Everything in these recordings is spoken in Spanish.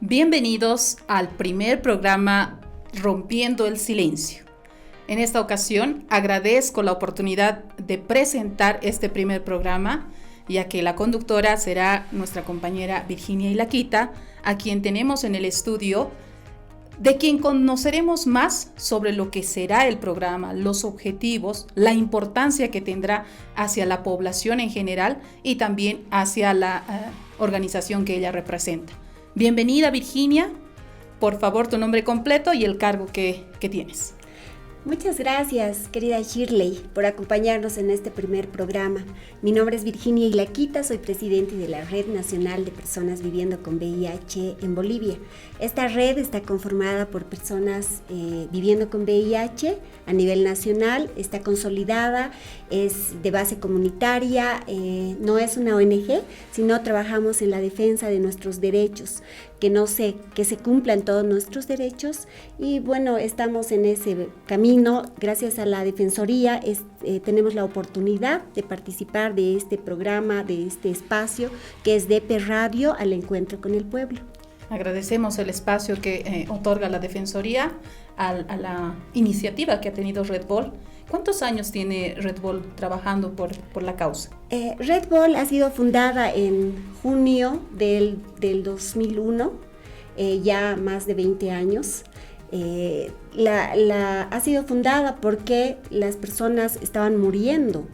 Bienvenidos al primer programa Rompiendo el Silencio. En esta ocasión agradezco la oportunidad de presentar este primer programa, ya que la conductora será nuestra compañera Virginia Ilaquita, a quien tenemos en el estudio, de quien conoceremos más sobre lo que será el programa, los objetivos, la importancia que tendrá hacia la población en general y también hacia la organización que ella representa. Bienvenida, Virginia. Por favor, tu nombre completo y el cargo que tienes. Muchas gracias, querida Shirley, por acompañarnos en este primer programa. Mi nombre es Virginia Ilaquita, soy presidente de la Red Nacional de Personas Viviendo con VIH en Bolivia. Esta red está conformada por personas viviendo con VIH a nivel nacional, está consolidada, es de base comunitaria, no es una ONG, sino trabajamos en la defensa de nuestros derechos, que se cumplan todos nuestros derechos y bueno, estamos en ese camino. Gracias a la Defensoría tenemos la oportunidad de participar de este programa, de este espacio que es DP Radio al encuentro con el pueblo. Agradecemos el espacio que otorga la Defensoría a la iniciativa que ha tenido Red Bull. ¿Cuántos años tiene Red Bull trabajando por la causa? Red Bull ha sido fundada en junio del 2001, ya más de 20 años. Ha sido fundada porque las personas estaban muriendo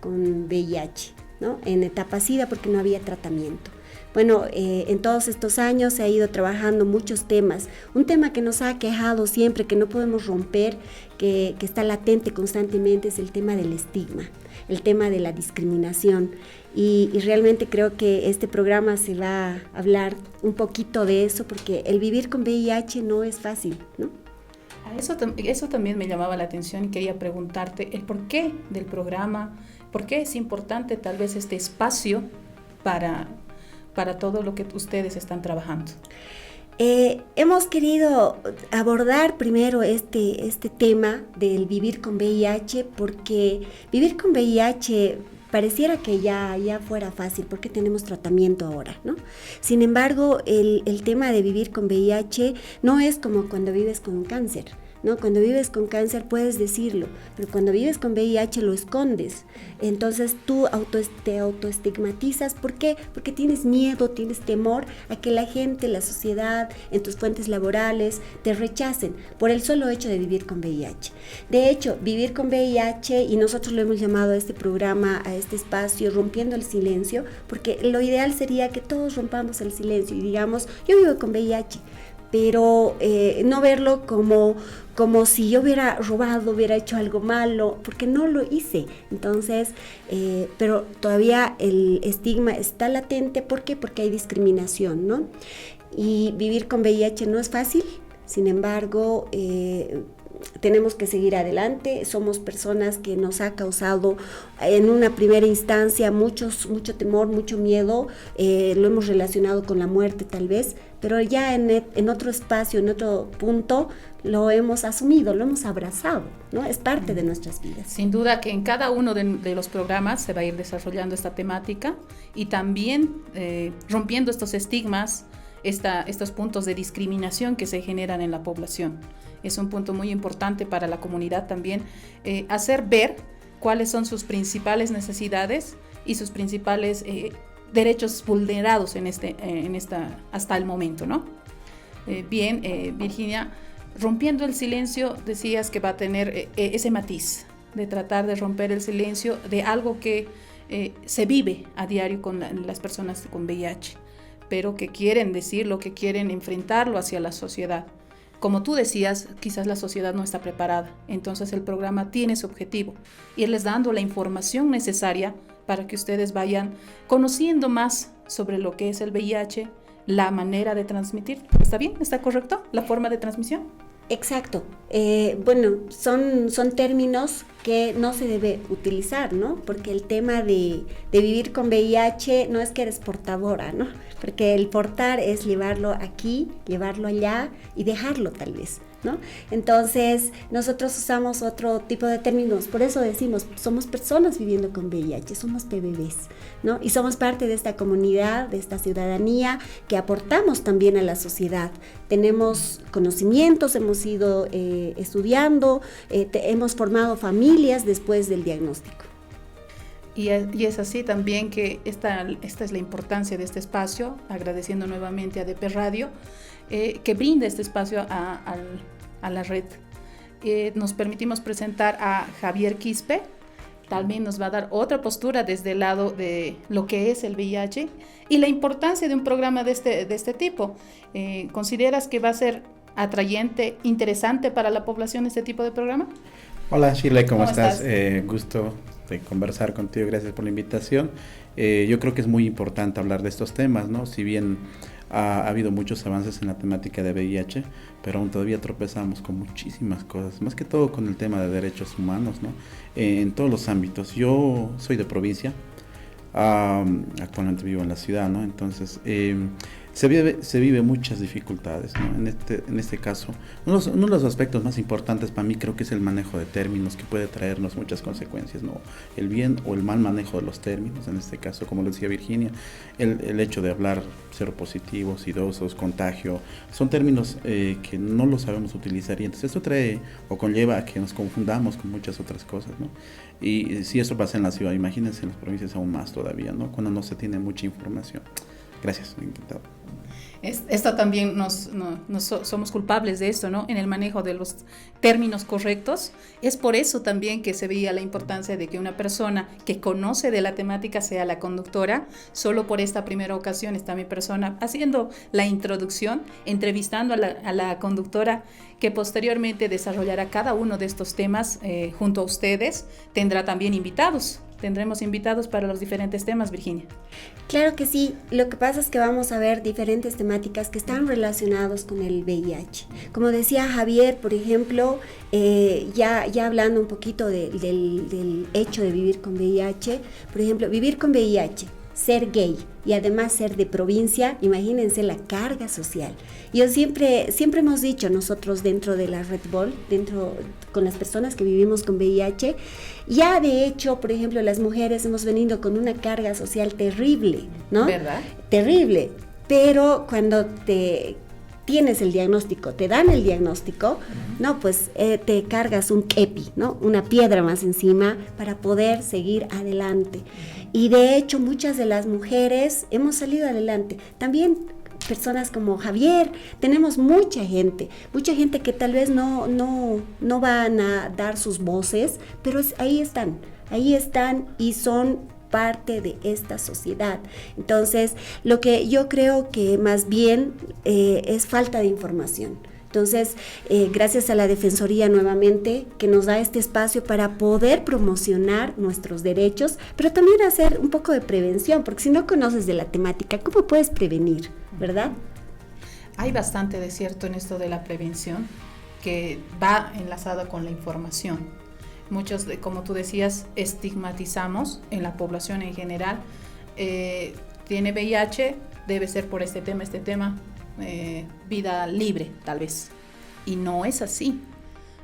con VIH, ¿no? En etapa SIDA porque no había tratamiento. Bueno, en todos estos años se ha ido trabajando muchos temas. Un tema que nos ha aquejado siempre, que no podemos romper, que está latente constantemente, es el tema del estigma, el tema de la discriminación. Y realmente creo que este programa se va a hablar un poquito de eso, porque el vivir con VIH no es fácil, ¿no? Eso también me llamaba la atención y quería preguntarte el porqué del programa, por qué es importante tal vez este espacio para todo lo que ustedes están trabajando. Hemos querido abordar primero este tema del vivir con VIH, porque vivir con VIH pareciera que ya fuera fácil, porque tenemos tratamiento ahora, ¿no? Sin embargo, el tema de vivir con VIH no es como cuando vives con cáncer, ¿no? Cuando vives con cáncer puedes decirlo, pero cuando vives con VIH lo escondes. Entonces tú te autoestigmatizas. ¿Por qué? Porque tienes miedo, tienes temor a que la gente, la sociedad, en tus fuentes laborales te rechacen por el solo hecho de vivir con VIH. De hecho, vivir con VIH, y nosotros lo hemos llamado a este programa, a este espacio, Rompiendo el Silencio, porque lo ideal sería que todos rompamos el silencio y digamos, yo vivo con VIH, pero no verlo como si yo hubiera robado, hubiera hecho algo malo, porque no lo hice. Entonces, pero todavía el estigma está latente. ¿Por qué? Porque hay discriminación, ¿no? Y vivir con VIH no es fácil, sin embargo, tenemos que seguir adelante. Somos personas que nos ha causado en una primera instancia mucho temor, mucho miedo, lo hemos relacionado con la muerte tal vez, pero ya en otro espacio, en otro punto, lo hemos asumido, lo hemos abrazado, ¿no? Es parte de nuestras vidas. Sin duda que en cada uno de los programas se va a ir desarrollando esta temática y también rompiendo estos estigmas, estos puntos de discriminación que se generan en la población. Es un punto muy importante para la comunidad también, hacer ver cuáles son sus principales necesidades y sus principales derechos vulnerados hasta el momento, ¿no? Virginia, rompiendo el silencio, decías que va a tener ese matiz de tratar de romper el silencio de algo que se vive a diario con las personas con VIH, pero que quieren decirlo, que quieren enfrentarlo hacia la sociedad. Como tú decías, quizás la sociedad no está preparada, entonces el programa tiene ese objetivo, irles dando la información necesaria para que ustedes vayan conociendo más sobre lo que es el VIH, la manera de transmitir. ¿Está bien? ¿Está correcto? ¿La forma de transmisión? Exacto. Bueno, son términos que no se debe utilizar, ¿no? Porque el tema de vivir con VIH no es que eres portadora, ¿no? Porque el portar es llevarlo aquí, llevarlo allá y dejarlo tal vez, ¿no? Entonces, nosotros usamos otro tipo de términos, por eso decimos, somos personas viviendo con VIH, somos PBVs, ¿no? Y somos parte de esta comunidad, de esta ciudadanía que aportamos también a la sociedad. Tenemos conocimientos, hemos ido estudiando, hemos formado familias después del diagnóstico. Y es así también que esta es la importancia de este espacio, agradeciendo nuevamente a ADP Radio, que brinda este espacio a la red. Nos permitimos presentar a Javier Quispe, también nos va a dar otra postura desde el lado de lo que es el VIH y la importancia de un programa de este tipo. ¿Consideras que va a ser atrayente, interesante para la población este tipo de programa? Hola Shirley, ¿cómo estás? Gusto de conversar contigo, gracias por la invitación. Yo creo que es muy importante hablar de estos temas, ¿no? Si bien ha habido muchos avances en la temática de VIH, pero aún todavía tropezamos con muchísimas cosas, más que todo con el tema de derechos humanos, ¿no? En todos los ámbitos. Yo soy de provincia, actualmente vivo en la ciudad, ¿no? Entonces se vive muchas dificultades, ¿no? En este caso, uno de los aspectos más importantes para mí creo que es el manejo de términos, que puede traernos muchas consecuencias, ¿no? El bien o el mal manejo de los términos, en este caso, como lo decía Virginia, el hecho de hablar seropositivos, idosos, contagio, son términos que no los sabemos utilizar, y entonces esto trae o conlleva a que nos confundamos con muchas otras cosas, ¿no? Y si eso pasa en la ciudad, imagínense en las provincias aún más todavía, ¿no? Cuando no se tiene mucha información. Gracias, encantado. Esto también somos culpables de esto, ¿no? En el manejo de los términos correctos. Es por eso también que se veía la importancia de que una persona que conoce de la temática sea la conductora. Solo por esta primera ocasión está mi persona haciendo la introducción, entrevistando a la conductora, que posteriormente desarrollará cada uno de estos temas junto a ustedes. Tendrá también invitados. Tendremos invitados para los diferentes temas, Virginia. Claro que sí, lo que pasa es que vamos a ver diferentes temáticas que están relacionadas con el VIH. Como decía Javier, por ejemplo, ya hablando un poquito del hecho de vivir con VIH, por ejemplo, vivir con VIH, ser gay y además ser de provincia, imagínense la carga social. Yo siempre hemos dicho nosotros dentro de la Red Bull, con las personas que vivimos con VIH, ya de hecho, por ejemplo, las mujeres hemos venido con una carga social terrible, ¿no? ¿Verdad? Terrible, pero cuando tienes el diagnóstico, te dan el diagnóstico, ¿no? Pues te cargas un kepi, ¿no? Una piedra más encima para poder seguir adelante. Y de hecho, muchas de las mujeres hemos salido adelante. También personas como Javier, tenemos mucha gente que tal vez no van a dar sus voces, pero ahí están y son parte de esta sociedad. Entonces, lo que yo creo que más bien es falta de información. Entonces, gracias a la Defensoría nuevamente, que nos da este espacio para poder promocionar nuestros derechos, pero también hacer un poco de prevención, porque si no conoces de la temática, ¿cómo puedes prevenir, verdad? Hay bastante de cierto en esto de la prevención, que va enlazada con la información. Muchos, como tú decías, estigmatizamos en la población en general. Tiene VIH, debe ser por este tema, vida libre, tal vez. Y no es así.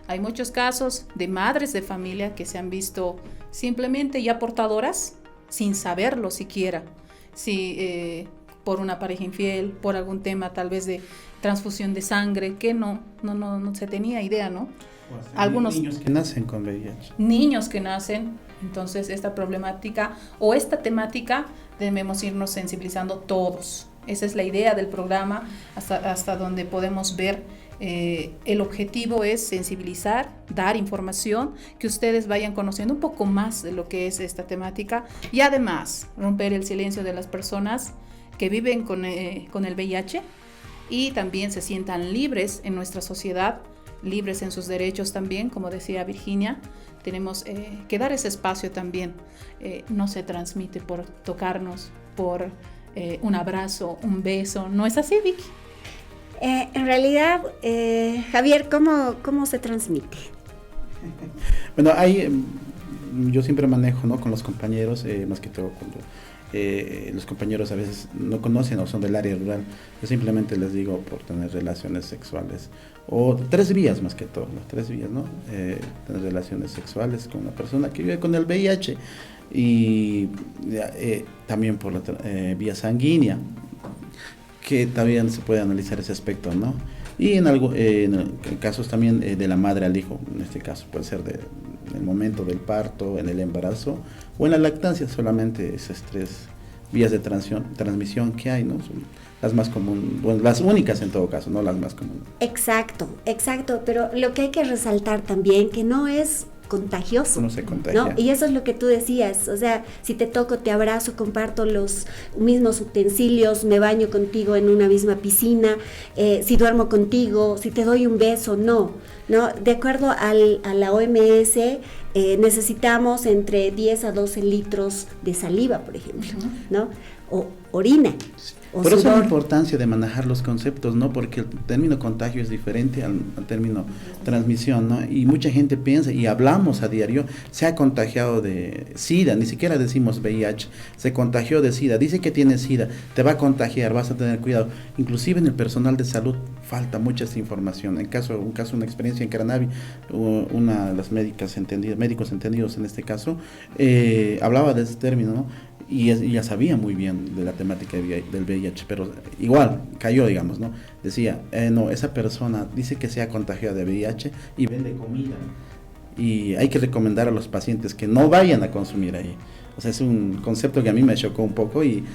Hay muchos casos de madres de familia que se han visto simplemente ya portadoras sin saberlo siquiera. Si por una pareja infiel, por algún tema tal vez de transfusión de sangre, que no se tenía idea, ¿no? Algunos niños que nacen con VIH. Niños que nacen, entonces esta problemática o esta temática debemos irnos sensibilizando todos. Esa es la idea del programa, hasta donde podemos ver. El objetivo es sensibilizar, dar información, que ustedes vayan conociendo un poco más de lo que es esta temática y además romper el silencio de las personas que viven con el VIH y también se sientan libres en nuestra sociedad, libres en sus derechos también, como decía Virginia. Tenemos que dar ese espacio también. No se transmite por tocarnos, por un abrazo, un beso. ¿No es así, Vicky? En realidad, Javier, ¿cómo se transmite? Bueno, yo siempre manejo, ¿no?, con los compañeros, más que todo cuando los compañeros a veces no conocen o son del área rural. Yo simplemente les digo por tener relaciones sexuales, o 3 vías más que todo, las 3 vías, ¿no? Tener relaciones sexuales con una persona que vive con el VIH y también por la vía sanguínea, que también se puede analizar ese aspecto, ¿no? Y en casos también de la madre al hijo, en este caso puede ser en el momento del parto, en el embarazo o en la lactancia, solamente esas 3 vías de transmisión que hay, ¿no? Son las más comunes, bueno, las únicas en todo caso, no las más comunes. Exacto, pero lo que hay que resaltar también, que no es contagioso. No se contagia. ¿No? Y eso es lo que tú decías, o sea, si te toco, te abrazo, comparto los mismos utensilios, me baño contigo en una misma piscina, si duermo contigo, si te doy un beso, no. De acuerdo a la OMS, necesitamos entre 10 a 12 litros de saliva, por ejemplo, ¿no? O orina. Por eso la importancia de manejar los conceptos, ¿no? Porque el término contagio es diferente al término transmisión, ¿no? Y mucha gente piensa, y hablamos a diario, se ha contagiado de SIDA, ni siquiera decimos VIH, se contagió de SIDA, dice que tiene SIDA, te va a contagiar, vas a tener cuidado. Inclusive en el personal de salud falta mucha esta información. Una experiencia en Caranavi, una de las médicos entendidos en este caso, hablaba de ese término, ¿no? Y ya sabía muy bien de la temática del VIH, pero igual cayó, digamos, ¿no? Decía, no, esa persona dice que se ha contagiado de VIH y vende comida. Y hay que recomendar a los pacientes que no vayan a consumir ahí. O sea, es un concepto que a mí me chocó un poco y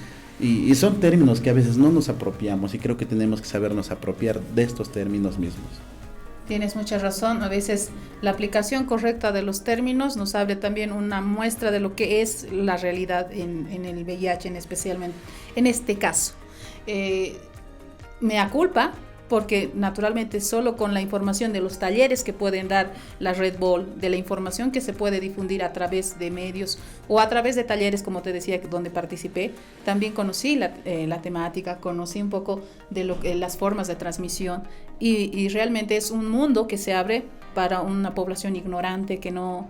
son términos que a veces no nos apropiamos y creo que tenemos que sabernos apropiar de estos términos mismos. Tienes mucha razón, a veces la aplicación correcta de los términos nos abre también una muestra de lo que es la realidad en el VIH, especialmente en este caso. Mea culpa, porque naturalmente solo con la información de los talleres que pueden dar la Red Bull, de la información que se puede difundir a través de medios o a través de talleres, como te decía, donde participé, también conocí la temática, conocí un poco de las formas de transmisión y realmente es un mundo que se abre para una población ignorante que no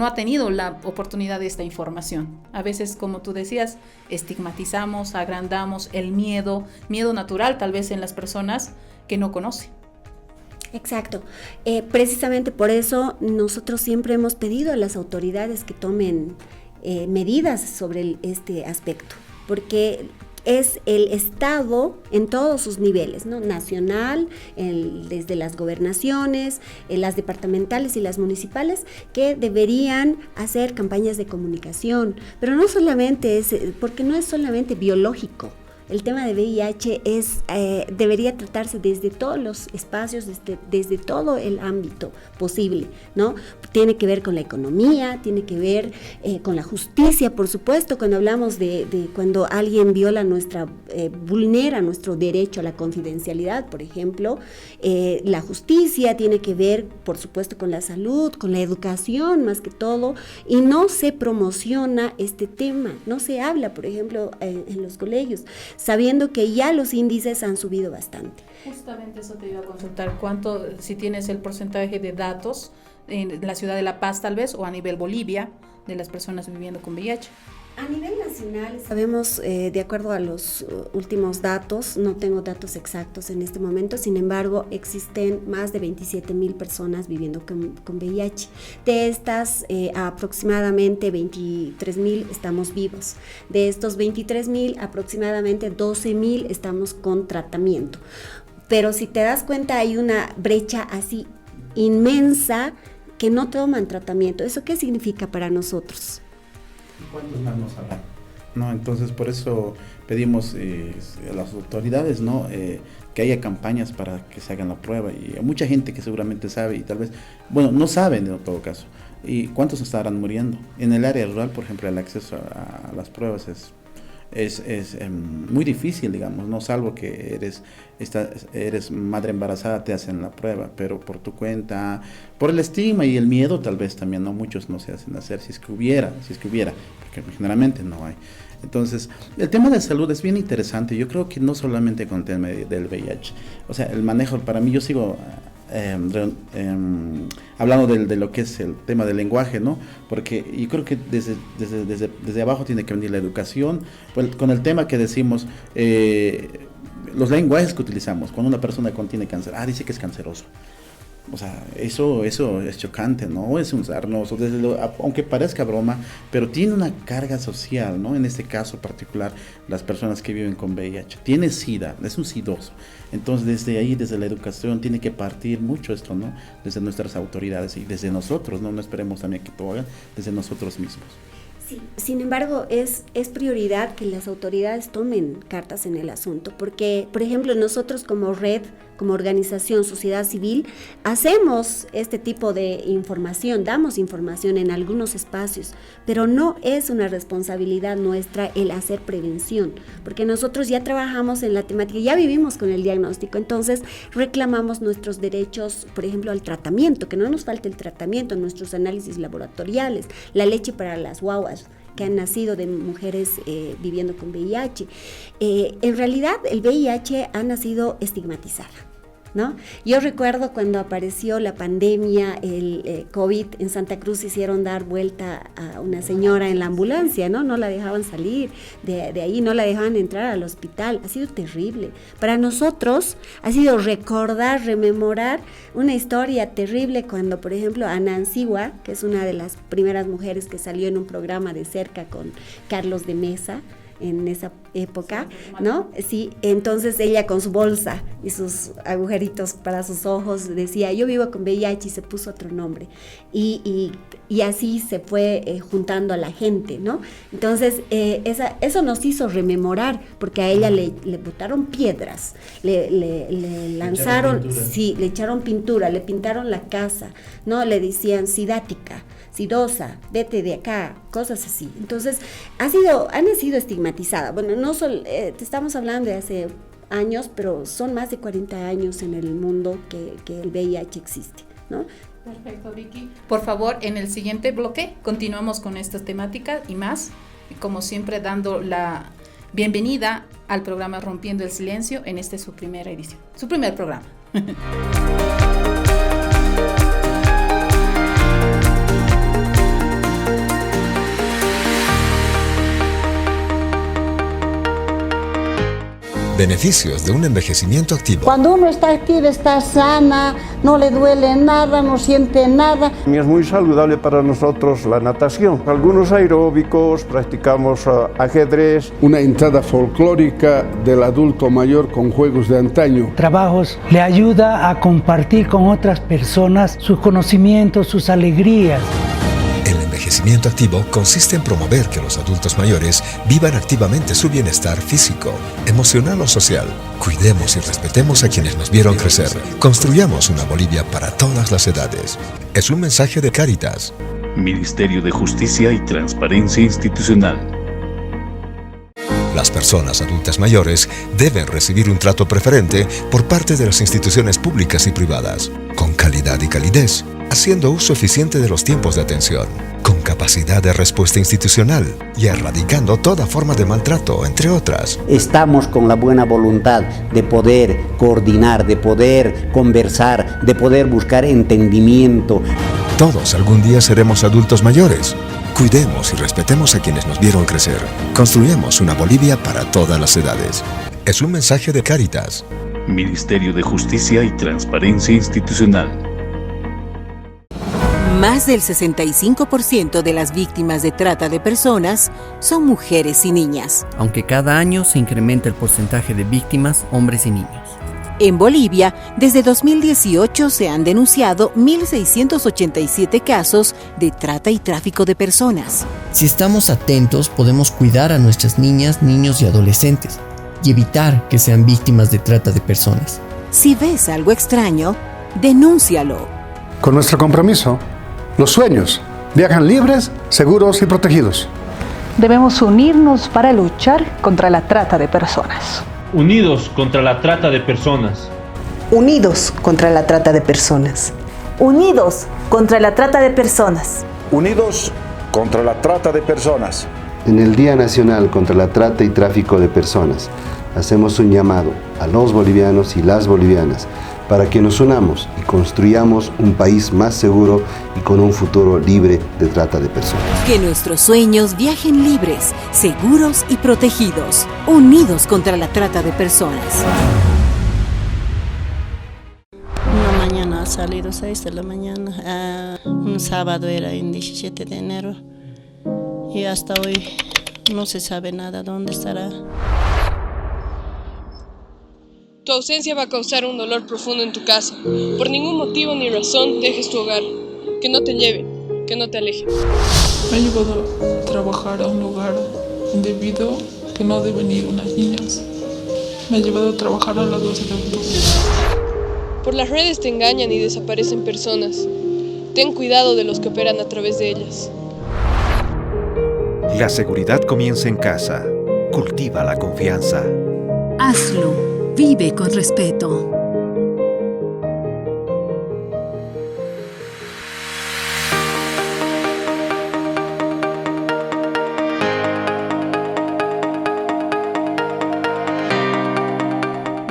ha tenido la oportunidad de esta información. A veces, como tú decías, estigmatizamos, agrandamos el miedo natural tal vez en las personas que no conocen. Exacto. Precisamente por eso nosotros siempre hemos pedido a las autoridades que tomen medidas sobre este aspecto, porque es el Estado en todos sus niveles, ¿no? Nacional, desde las gobernaciones, las departamentales y las municipales, que deberían hacer campañas de comunicación, pero no solamente porque no es solamente biológico. El tema de VIH debería tratarse desde todos los espacios, desde todo el ámbito posible, ¿no? Tiene que ver con la economía, tiene que ver con la justicia, por supuesto, cuando hablamos de cuando alguien vulnera nuestro derecho a la confidencialidad, por ejemplo, la justicia tiene que ver, por supuesto, con la salud, con la educación, más que todo, y no se promociona este tema, no se habla, por ejemplo, en los colegios, sabiendo que ya los índices han subido bastante. Justamente eso te iba a consultar, si tienes el porcentaje de datos en la ciudad de La Paz tal vez, o a nivel Bolivia, de las personas viviendo con VIH. A nivel nacional, sabemos, de acuerdo a los últimos datos, no tengo datos exactos en este momento, sin embargo, existen más de 27,000 personas viviendo con VIH. De estas, aproximadamente 23,000 estamos vivos. De estos 23,000, aproximadamente 12,000 estamos con tratamiento. Pero si te das cuenta, hay una brecha así inmensa que no toman tratamiento. ¿Eso qué significa para nosotros? ¿Cuántos más nos habrá? ¿No? Entonces, por eso pedimos a las autoridades, ¿no? Que haya campañas para que se hagan la prueba. Y hay mucha gente que seguramente sabe y tal vez, no saben en todo caso. ¿Y cuántos estarán muriendo? En el área rural, por ejemplo, el acceso a las pruebas es muy difícil, digamos, no, salvo que eres madre embarazada, te hacen la prueba, pero por tu cuenta, por el estigma y el miedo tal vez también, no, muchos no se hacen hacer, si es que hubiera, porque generalmente no hay. Entonces, el tema de salud es bien interesante. Yo creo que no solamente con el tema del VIH, o sea, el manejo, para mí, yo sigo hablando de lo que es el tema del lenguaje, ¿no? Porque yo creo que desde abajo tiene que venir la educación, pues, con el tema que decimos, los lenguajes que utilizamos, cuando una persona contiene cáncer, dice que es canceroso. O sea, eso es chocante, ¿no? Es un sarnoso, aunque parezca broma, pero tiene una carga social, ¿no? En este caso particular, las personas que viven con VIH. Tiene SIDA, es un sidoso. Entonces, desde ahí, desde la educación, tiene que partir mucho esto, ¿no? Desde nuestras autoridades y desde nosotros, ¿no? No esperemos también que todo hagan, desde nosotros mismos. Sí. Sin embargo, es prioridad que las autoridades tomen cartas en el asunto, porque, por ejemplo, nosotros como red, como organización, sociedad civil, hacemos este tipo de información, damos información en algunos espacios, pero no es una responsabilidad nuestra el hacer prevención, porque nosotros ya trabajamos en la temática, ya vivimos con el diagnóstico, entonces reclamamos nuestros derechos, por ejemplo, al tratamiento, que no nos falte el tratamiento, nuestros análisis laboratoriales, la leche para las guaguas que han nacido de mujeres viviendo con VIH. En realidad, el VIH ha nacido estigmatizado, ¿no? Yo recuerdo cuando apareció la pandemia, el COVID en Santa Cruz, hicieron dar vuelta a una señora en la ambulancia, ¿no? No la dejaban salir de ahí, no la dejaban entrar al hospital. Ha sido terrible. Para nosotros ha sido recordar, rememorar una historia terrible cuando, por ejemplo, Ana Ansigua, que es una de las primeras mujeres que salió en un programa de cerca con Carlos de Mesa, en esa época, ¿no? Sí, entonces ella con su bolsa y sus agujeritos para sus ojos decía, yo vivo con VIH, y se puso otro nombre. Y así se fue juntando a la gente, ¿no? Entonces, eso nos hizo rememorar, porque a ella le botaron piedras, le lanzaron, le echaron pintura, le pintaron la casa, ¿no? Le decían sidática, sidosa, vete de acá, cosas así. Entonces, ha sido estigmatizada. Bueno, no solo, te estamos hablando de hace años, pero son más de 40 años en el mundo que el VIH existe, ¿no? Perfecto, Vicky. Por favor, en el siguiente bloque continuamos con estas temáticas y más, y como siempre dando la bienvenida al programa Rompiendo el Silencio en su primera edición, su primer programa. Beneficios de un envejecimiento activo. Cuando uno está activo, está sana, no le duele nada, no siente nada. Es muy saludable para nosotros la natación. Algunos aeróbicos, practicamos ajedrez. Una entrada folclórica del adulto mayor con juegos de antaño. Trabajos le ayuda a compartir con otras personas sus conocimientos, sus alegrías. El envejecimiento activo consiste en promover que los adultos mayores vivan activamente su bienestar físico, emocional o social. Cuidemos y respetemos a quienes nos vieron crecer. Construyamos una Bolivia para todas las edades. Es un mensaje de Cáritas. Ministerio de Justicia y Transparencia Institucional. Las personas adultas mayores deben recibir un trato preferente por parte de las instituciones públicas y privadas, con calidad y calidez, haciendo uso eficiente de los tiempos de atención, con capacidad de respuesta institucional y erradicando toda forma de maltrato, entre otras. Estamos con la buena voluntad de poder coordinar, de poder conversar, de poder buscar entendimiento. Todos algún día seremos adultos mayores. Cuidemos y respetemos a quienes nos vieron crecer. Construyamos una Bolivia para todas las edades. Es un mensaje de Cáritas. Ministerio de Justicia y Transparencia Institucional. Más del 65% de las víctimas de trata de personas son mujeres y niñas. Aunque cada año se incrementa el porcentaje de víctimas, hombres y niños. En Bolivia, desde 2018 se han denunciado 1.687 casos de trata y tráfico de personas. Si estamos atentos, podemos cuidar a nuestras niñas, niños y adolescentes y evitar que sean víctimas de trata de personas. Si ves algo extraño, denúncialo. Con nuestro compromiso, los sueños viajan libres, seguros y protegidos. Debemos unirnos para luchar contra la trata de personas. Unidos contra la trata de personas. Unidos contra la trata de personas. Unidos contra la trata de personas. Unidos contra la trata de personas. En el Día Nacional contra la Trata y Tráfico de Personas, hacemos un llamado a los bolivianos y las bolivianas para que nos unamos y construyamos un país más seguro y con un futuro libre de trata de personas. Que nuestros sueños viajen libres, seguros y protegidos, unidos contra la trata de personas. Una mañana ha salido 6 de la mañana, un sábado era en 17 de enero y hasta hoy no se sabe nada dónde estará. Tu ausencia va a causar un dolor profundo en tu casa. Por ningún motivo ni razón dejes tu hogar. Que no te lleven, que no te alejen. Me ha llevado a trabajar a un lugar indebido que no deben ir unas niñas. Me ha llevado a trabajar a las 12 de octubre. Por las redes te engañan y desaparecen personas. Ten cuidado de los que operan a través de ellas. La seguridad comienza en casa. Cultiva la confianza. Hazlo. Vive con respeto.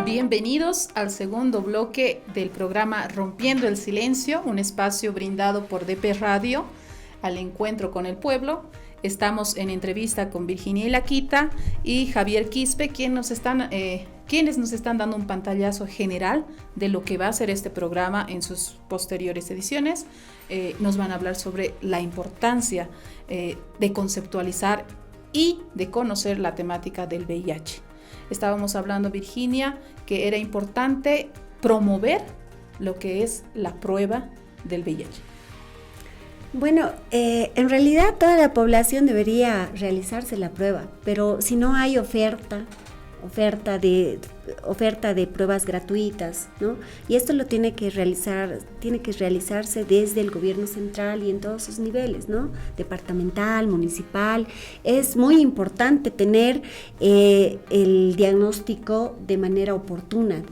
Bienvenidos al segundo bloque del programa Rompiendo el Silencio, un espacio brindado por DP Radio al encuentro con el pueblo. Estamos en entrevista con Virginia Ilaquita y Javier Quispe, quienes nos están dando un pantallazo general de lo que va a ser este programa en sus posteriores ediciones. Nos van a hablar sobre la importancia de conceptualizar y de conocer la temática del VIH. Estábamos hablando, Virginia, que era importante promover lo que es la prueba del VIH. Bueno, en realidad toda la población debería realizarse la prueba, pero si no hay oferta de pruebas gratuitas, ¿no? Y esto lo tiene que realizarse desde el gobierno central y en todos sus niveles, ¿no? Departamental, municipal. Es muy importante tener el diagnóstico de manera oportuna,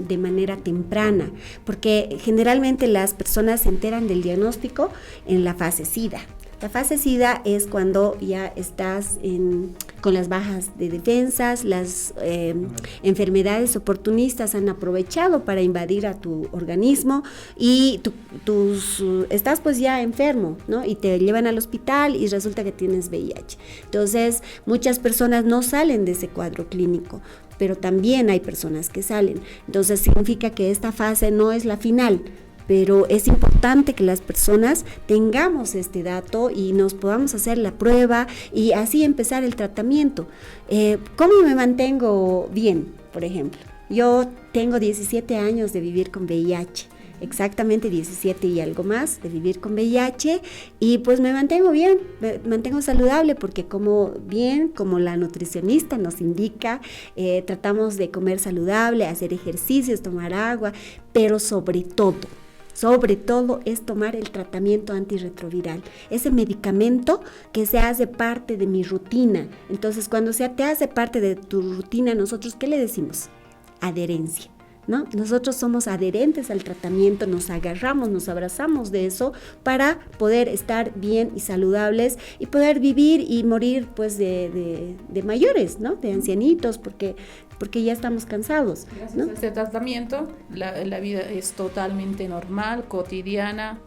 de manera temprana, porque generalmente las personas se enteran del diagnóstico en la fase SIDA. La fase SIDA es cuando ya estás con las bajas de defensas, las enfermedades oportunistas han aprovechado para invadir a tu organismo y estás pues ya enfermo, ¿no? Y te llevan al hospital y resulta que tienes VIH. Entonces, muchas personas no salen de ese cuadro clínico, pero también hay personas que salen. Entonces, significa que esta fase no es la final, pero es importante que las personas tengamos este dato y nos podamos hacer la prueba y así empezar el tratamiento. ¿Cómo me mantengo bien, por ejemplo? Yo tengo 17 años de vivir con VIH, exactamente 17 y algo más de vivir con VIH y pues me mantengo bien, me mantengo saludable porque como la nutricionista nos indica, tratamos de comer saludable, hacer ejercicios, tomar agua, pero sobre todo es tomar el tratamiento antirretroviral, ese medicamento que se hace parte de mi rutina. Entonces, cuando te hace parte de tu rutina, nosotros, ¿qué le decimos? Adherencia, ¿no? Nosotros somos adherentes al tratamiento, nos agarramos, nos abrazamos de eso para poder estar bien y saludables y poder vivir y morir pues de mayores, ¿no? De ancianitos, porque ya estamos cansados, Gracias ¿no? a este tratamiento, la vida es totalmente normal, cotidiana,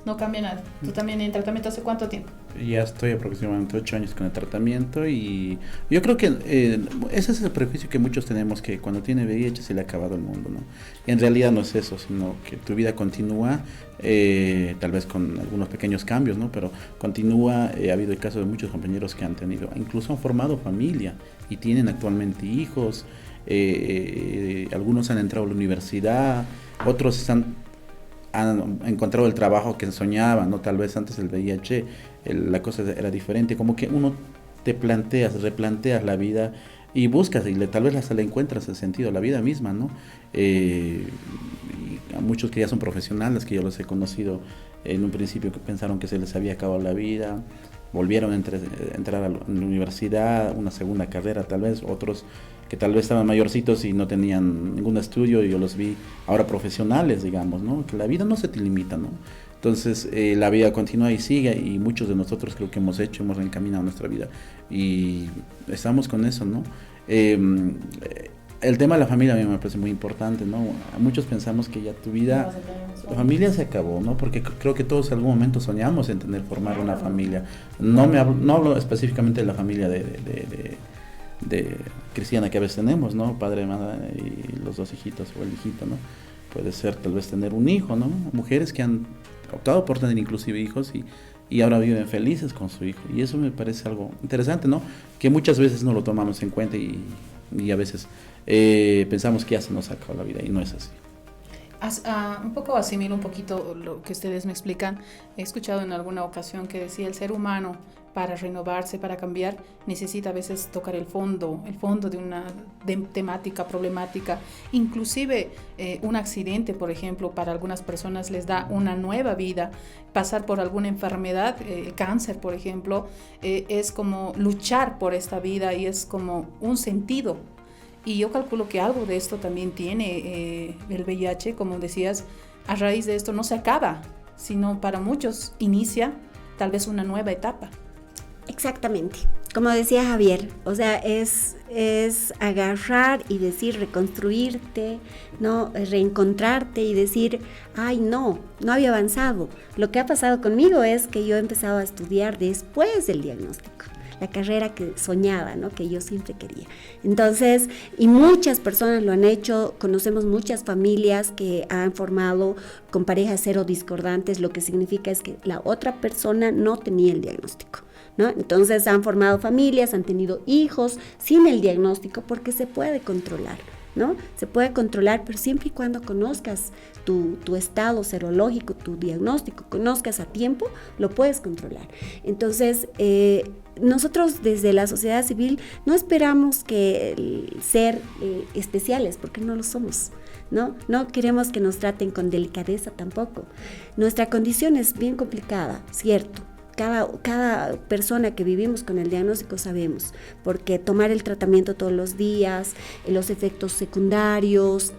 no cambia nada. ¿Tú también en tratamiento hace cuánto tiempo? Ya estoy aproximadamente 8 años con el tratamiento y yo creo que ese es el prejuicio que muchos tenemos, que cuando tiene VIH se le ha acabado el mundo, ¿no? Y en realidad no es eso, sino que tu vida continúa, tal vez con algunos pequeños cambios, ¿no? Pero continúa. Ha habido el caso de muchos compañeros que han tenido, incluso han formado familia y tienen actualmente hijos, algunos han entrado a la universidad, otros han encontrado el trabajo que soñaban, ¿no? Tal vez antes del VIH la cosa era diferente, como que uno replanteas la vida y buscas y tal vez hasta le encuentras el sentido, la vida misma, ¿no? Y a muchos que ya son profesionales, que yo los he conocido en un principio, que pensaron que se les había acabado la vida, volvieron a entrar a la universidad, una segunda carrera tal vez, otros que tal vez estaban mayorcitos y no tenían ningún estudio, y yo los vi ahora profesionales, digamos, ¿no? Que la vida no se te limita, ¿no? Entonces la vida continúa y sigue, y muchos de nosotros creo que hemos reencaminado nuestra vida y estamos con eso, ¿no? el tema de la familia a mí me parece muy importante, ¿no? Muchos pensamos que ya tu vida, la familia se acabó, ¿no? Porque creo que todos en algún momento soñamos en formar una familia. No hablo específicamente de la familia de cristiana que a veces tenemos, ¿no? Padre, madre y los 2 hijitos o el hijito, ¿no? Puede ser tal vez tener un hijo, ¿no? Mujeres que han optado por tener inclusive hijos y ahora viven felices con su hijo. Y eso me parece algo interesante, ¿no? Que muchas veces no lo tomamos en cuenta y a veces pensamos que ya se nos acabó la vida y no es así. Un poco asimilo un poquito lo que ustedes me explican. He escuchado en alguna ocasión que decía el ser humano para renovarse, para cambiar, necesita a veces tocar el fondo de una temática, problemática. Inclusive un accidente, por ejemplo, para algunas personas les da una nueva vida. Pasar por alguna enfermedad, cáncer, por ejemplo, es como luchar por esta vida y es como un sentido. Y yo calculo que algo de esto también tiene el VIH, como decías, a raíz de esto no se acaba, sino para muchos inicia tal vez una nueva etapa. Exactamente, como decía Javier, o sea, es agarrar y decir, reconstruirte, ¿no? Reencontrarte y decir, ay, no había avanzado. Lo que ha pasado conmigo es que yo he empezado a estudiar después del diagnóstico, la carrera que soñaba, ¿no? Que yo siempre quería. Entonces, y muchas personas lo han hecho, conocemos muchas familias que han formado con parejas cero discordantes, lo que significa es que la otra persona no tenía el diagnóstico, ¿no? Entonces han formado familias, han tenido hijos sin el diagnóstico porque se puede controlar, ¿no? Se puede controlar, pero siempre y cuando conozcas tu estado serológico, tu diagnóstico, conozcas a tiempo, lo puedes controlar. Entonces, nosotros desde la sociedad civil no esperamos ser especiales, porque no lo somos, ¿no? No queremos que nos traten con delicadeza tampoco. Nuestra condición es bien complicada, cierto. Cada persona que vivimos con el diagnóstico sabemos, porque tomar el tratamiento todos los días, los efectos secundarios,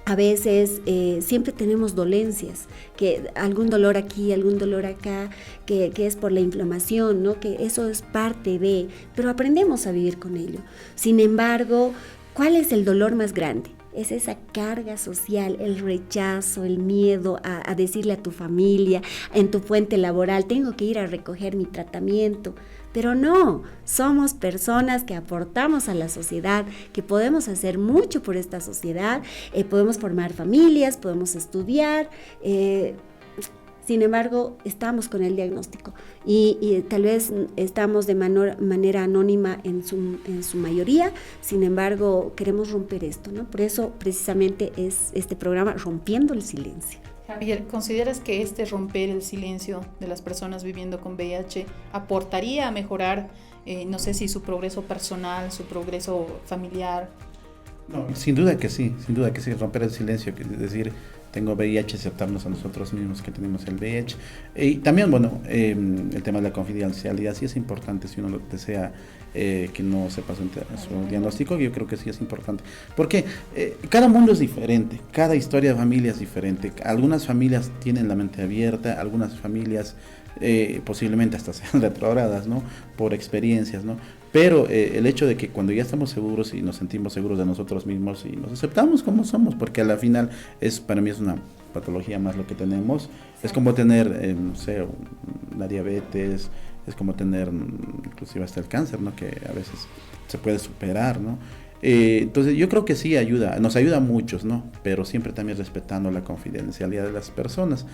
a veces siempre tenemos dolencias, que algún dolor aquí, algún dolor acá, que es por la inflamación, ¿no? Que eso es parte de, pero aprendemos a vivir con ello. Sin embargo, ¿cuál es el dolor más grande? Es esa carga social, el rechazo, el miedo a decirle a tu familia, en tu fuente laboral, tengo que ir a recoger mi tratamiento. Pero no, somos personas que aportamos a la sociedad, que podemos hacer mucho por esta sociedad, podemos formar familias, podemos estudiar. Sin embargo, estamos con el diagnóstico y tal vez estamos de manera anónima en su mayoría. Sin embargo, queremos romper esto, ¿no? Por eso precisamente es este programa Rompiendo el Silencio. Javier, ¿consideras que romper el silencio de las personas viviendo con VIH aportaría a mejorar, no sé si su progreso personal, su progreso familiar? No, sin duda que sí, romper el silencio, es decir, tengo VIH, aceptarnos a nosotros mismos que tenemos el VIH. Y también, bueno, el tema de la confidencialidad sí es importante si uno desea que no sepa su diagnóstico, yo creo que sí es importante. Porque cada mundo es diferente, cada historia de familia es diferente. Algunas familias tienen la mente abierta, algunas familias posiblemente hasta sean retrógradas, ¿no? Por experiencias, ¿no? Pero el hecho de que cuando ya estamos seguros y nos sentimos seguros de nosotros mismos y nos aceptamos como somos, porque a la final para mí es una patología más lo que tenemos, es como tener, no sé, la diabetes, es como tener inclusive hasta el cáncer, ¿no? Que a veces se puede superar, ¿no? Entonces yo creo que sí nos ayuda a muchos, ¿no? Pero siempre también respetando la confidencialidad de las personas.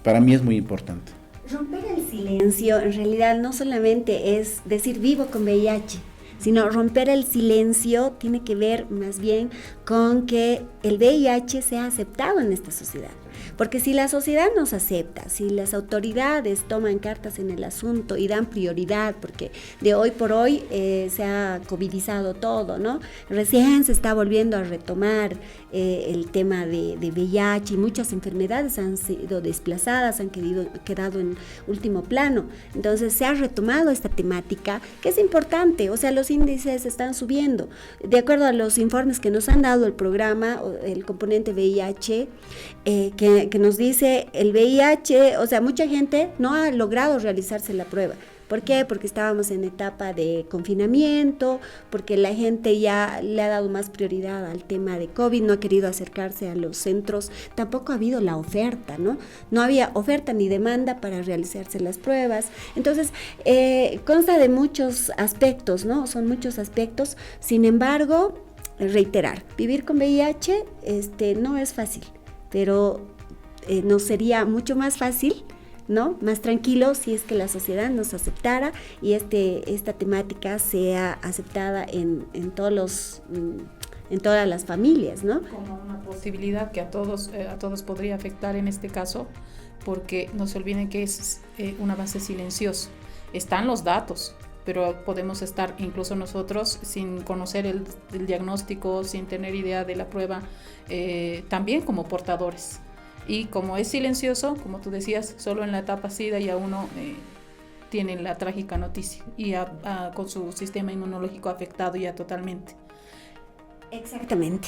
Para mí es muy importante. Romper el silencio en realidad no solamente es decir vivo con VIH, sino romper el silencio tiene que ver más bien con que el VIH sea aceptado en esta sociedad. Porque si la sociedad nos acepta, si las autoridades toman cartas en el asunto y dan prioridad, porque de hoy por hoy se ha covidizado todo, ¿no? Recién se está volviendo a retomar el tema de VIH y muchas enfermedades han sido desplazadas, han quedado en último plano. Entonces se ha retomado esta temática que es importante, o sea, los índices están subiendo. De acuerdo a los informes que nos han dado el programa, el componente VIH, que nos dice el VIH, o sea, mucha gente no ha logrado realizarse la prueba. ¿Por qué? Porque estábamos en etapa de confinamiento, porque la gente ya le ha dado más prioridad al tema de COVID, no ha querido acercarse a los centros, tampoco ha habido la oferta, ¿no? No había oferta ni demanda para realizarse las pruebas. Entonces, consta de muchos aspectos, ¿no? Son muchos aspectos. Sin embargo, reiterar, vivir con VIH no es fácil, pero nos sería mucho más fácil, ¿no? Más tranquilo si es que la sociedad nos aceptara y esta temática sea aceptada en todas las familias, ¿no? Como una posibilidad que a todos podría afectar en este caso, porque no se olviden que es un avance silencioso. Están los datos, pero podemos estar incluso nosotros sin conocer el diagnóstico, sin tener idea de la prueba, también como portadores. Y como es silencioso, como tú decías, solo en la etapa SIDA ya uno tiene la trágica noticia y con su sistema inmunológico afectado ya totalmente. Exactamente.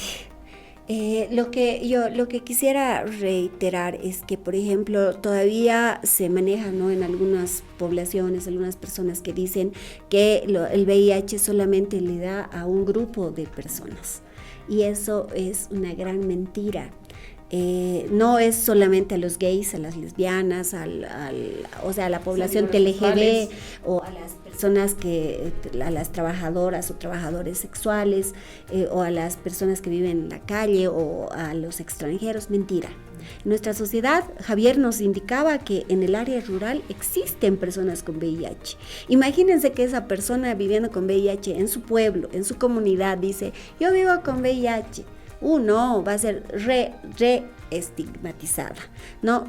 Lo que quisiera reiterar es que, por ejemplo, todavía se maneja, ¿no?, en algunas poblaciones, algunas personas que dicen que el VIH solamente le da a un grupo de personas, y eso es una gran mentira. No es solamente a los gays, a las lesbianas, a la población LGB o a las personas a las trabajadoras o trabajadores sexuales, o a las personas que viven en la calle o a los extranjeros. Mentira. En nuestra sociedad, Javier nos indicaba que en el área rural existen personas con VIH. Imagínense que esa persona viviendo con VIH en su pueblo, en su comunidad, dice: yo vivo con VIH. No, va a ser estigmatizada, ¿no?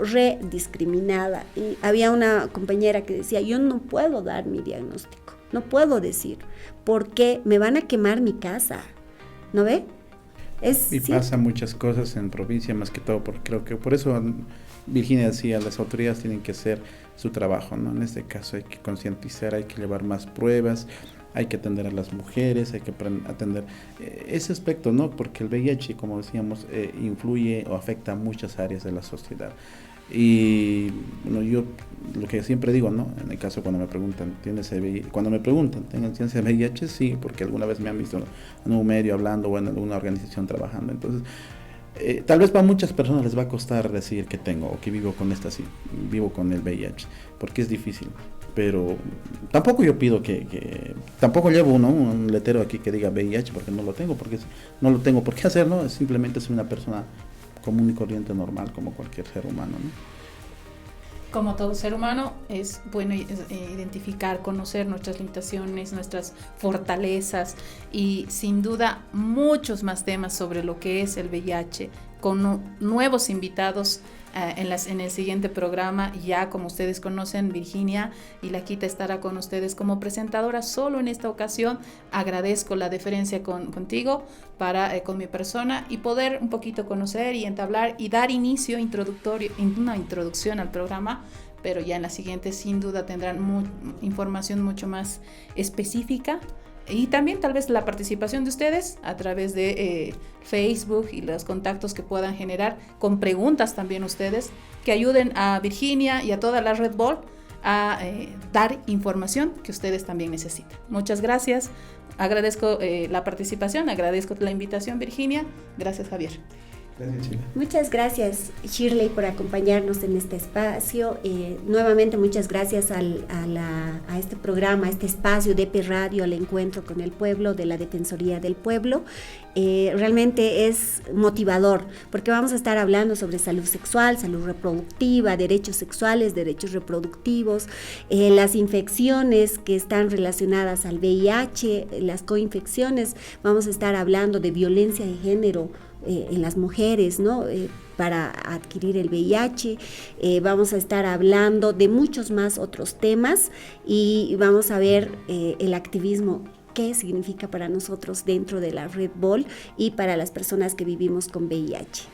Discriminada. Y había una compañera que decía: yo no puedo dar mi diagnóstico, no puedo decir, porque me van a quemar mi casa, ¿no ve? Y pasa muchas cosas en provincia, más que todo, porque creo que por eso Virginia decía, las autoridades tienen que hacer su trabajo, ¿no? En este caso hay que concientizar, hay que llevar más pruebas, hay que atender a las mujeres, hay que atender ese aspecto, ¿no? Porque el VIH, como decíamos, influye o afecta a muchas áreas de la sociedad. Y bueno, yo lo que siempre digo, ¿no? En el caso cuando me preguntan, ¿tienes VIH? Cuando me preguntan, ¿tienes VIH? Sí, porque alguna vez me han visto en un medio hablando o en alguna organización trabajando. Entonces, tal vez para muchas personas les va a costar decir que tengo o que vivo con el VIH, porque es difícil. Pero tampoco yo pido tampoco llevo un letrero aquí que diga VIH, porque no lo tengo por qué hacerlo. Simplemente soy una persona común y corriente, normal, como cualquier ser humano, ¿no? Como todo ser humano, es bueno identificar, conocer nuestras limitaciones, nuestras fortalezas, y sin duda muchos más temas sobre lo que es el VIH, con nuevos invitados en el siguiente programa. Ya como ustedes conocen, Virginia y Laquita estará con ustedes como presentadora solo en esta ocasión. Agradezco la deferencia contigo con mi persona, y poder un poquito conocer y entablar y dar inicio una introducción al programa, pero ya en la siguiente sin duda tendrán información mucho más específica. Y también tal vez la participación de ustedes a través de Facebook y los contactos que puedan generar, con preguntas también ustedes, que ayuden a Virginia y a toda la Red Bull a dar información que ustedes también necesitan. Muchas gracias. Agradezco la participación, agradezco la invitación, Virginia. Gracias, Javier. Gracias, Sheila. Muchas gracias, Shirley, por acompañarnos en este espacio. Nuevamente, muchas gracias a este programa, a este espacio de EP Radio, al encuentro con el pueblo, de la Defensoría del Pueblo. Realmente es motivador, porque vamos a estar hablando sobre salud sexual, salud reproductiva, derechos sexuales, derechos reproductivos, las infecciones que están relacionadas al VIH, las coinfecciones. Vamos a estar hablando de violencia de género en las mujeres, ¿no? Para adquirir el VIH. Vamos a estar hablando de muchos más otros temas, y vamos a ver el activismo, qué significa para nosotros dentro de la Red Bull y para las personas que vivimos con VIH.